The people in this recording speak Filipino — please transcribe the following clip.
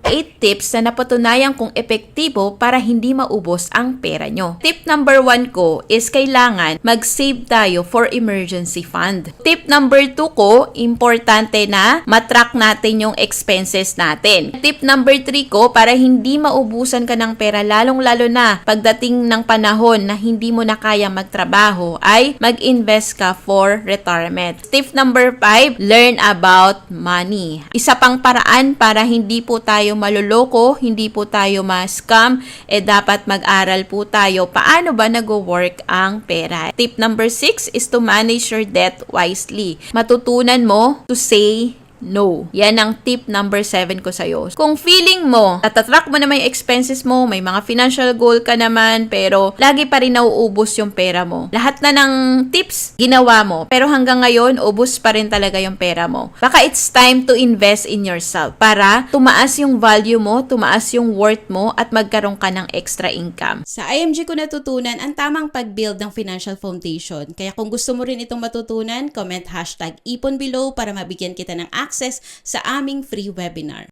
8 tips na napatunayan kong epektibo para hindi maubos ang pera nyo. Tip number 1 ko is kailangan mag-save tayo for emergency fund. Tip number 2 ko, importante na matrack natin yung expenses natin. Tip number 3 ko, para hindi maubusan ka ng pera lalong-lalo na pagdating ng panahon na hindi mo na kaya magtrabaho, ay mag-invest ka for retirement. Tip number 5, learn about money. Isa pang paraan para hindi po tayo maluloko, hindi po tayo ma-scam, dapat mag-aral po tayo paano ba nag-work ang pera. Tip number 6 is to manage your debt wisely. Matutunan mo to say no. Yan ang tip number 7 ko sa'yo. Kung feeling mo, natatrack mo naman yung expenses mo, may mga financial goal ka naman, pero lagi pa rin nauubos yung pera mo. Lahat na ng tips, ginawa mo, pero hanggang ngayon, ubos pa rin talaga yung pera mo. Baka it's time to invest in yourself para tumaas yung value mo, tumaas yung worth mo, at magkaroon ka ng extra income. Sa IMG ko natutunan ang tamang pag-build ng financial foundation. Kaya kung gusto mo rin itong matutunan, comment #ipon below para mabigyan kita ng access sa aming free webinar.